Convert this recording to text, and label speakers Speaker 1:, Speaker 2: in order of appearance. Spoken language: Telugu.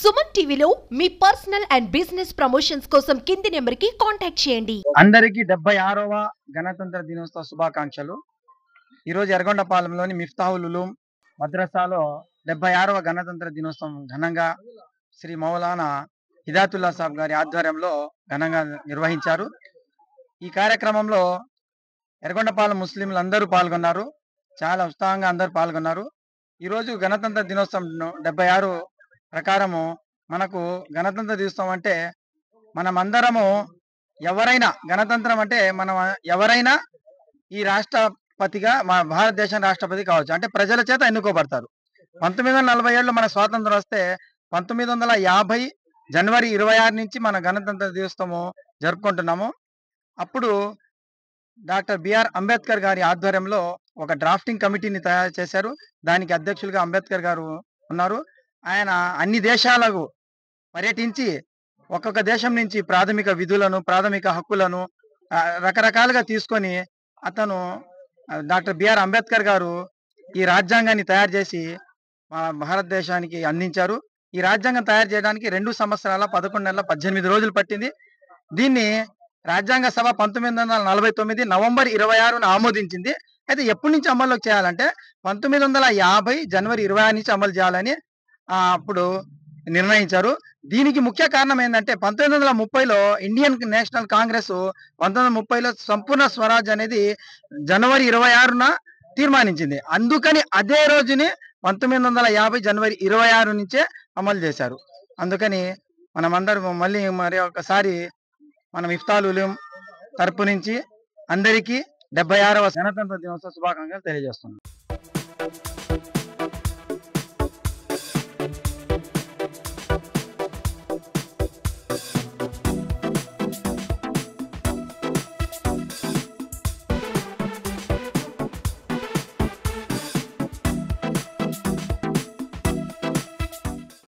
Speaker 1: సుమన్ టీవీలో మీ పర్సనల్ అండ్ బిజినెస్ ప్రమోషన్స్ కోసం కింది నెంబర్కి కాంటాక్ట్ చేయండి.
Speaker 2: అందరికీ 76వ గణతంత్ర దినోత్సవ శుభాకాంక్షలు. ఈరోజు ఎర్రగొండపాలెంలోని మిఫ్తాహుల్ ఉలూం మద్రసాలో 76వ గణతంత్ర దినోత్సవం ఘనంగా శ్రీ మౌలానా హిదాయతుల్లా సాబ్ గారి ఆధ్వర్యంలో ఘనంగా నిర్వహించారు. ఈ కార్యక్రమంలో ఎర్రగొండపాలెం ముస్లింలు అందరూ పాల్గొన్నారు. చాలా ఉత్సాహంగా అందరూ పాల్గొన్నారు. ఈరోజు గణతంత్ర దినోత్సవం 76 ప్రకారము మనకు గణతంత్ర దినోత్సవం అంటే మనమందరము ఎవరైనా గణతంత్రం అంటే మనం ఎవరైనా ఈ రాష్ట్రపతిగా మన భారతదేశం రాష్ట్రపతి కావచ్చు, అంటే ప్రజల చేత ఎన్నుకోబడతారు. 1947లో మన స్వాతంత్రం వస్తే 1950 జనవరి 26 నుంచి మన గణతంత్ర దినోత్సవము జరుపుకుంటున్నాము. అప్పుడు డాక్టర్ బిఆర్ అంబేద్కర్ గారి ఆధ్వర్యంలో ఒక డ్రాఫ్టింగ్ కమిటీని తయారు చేశారు. దానికి అధ్యక్షులుగా అంబేద్కర్ గారు ఉన్నారు. ఆయన అన్ని దేశాలకు పర్యటించి ఒక్కొక్క దేశం నుంచి ప్రాథమిక విధులను, ప్రాథమిక హక్కులను రకరకాలుగా తీసుకొని అతను డాక్టర్ బిఆర్ అంబేద్కర్ గారు ఈ రాజ్యాంగాన్ని తయారు చేసి మా భారతదేశానికి అందించారు. ఈ రాజ్యాంగం తయారు చేయడానికి 2 సంవత్సరాల 11 నెలల 18 రోజులు పట్టింది. దీన్ని రాజ్యాంగ సభ 1949 నవంబర్ 26న ఆమోదించింది. అయితే ఎప్పటి నుంచి అమల్లోకి చేయాలంటే 1950 జనవరి 26 నుంచి అమలు చేయాలని అప్పుడు నిర్ణయించారు. దీనికి ముఖ్య కారణం ఏంటంటే 1930లో ఇండియన్ నేషనల్ కాంగ్రెస్ 1930లో సంపూర్ణ స్వరాజ్ అనేది జనవరి 26న తీర్మానించింది. అందుకని అదే రోజుని 1950 జనవరి 26 నుంచే అమలు చేశారు. అందుకని మనమందరం మళ్ళీ మరి ఒకసారి మన మిఫ్తాహుల్ ఉలూం తరపు నుంచి అందరికీ 76వ గణతంత్ర దినోత్సవ శుభాకాంక్షలు తెలియజేస్తున్నాం.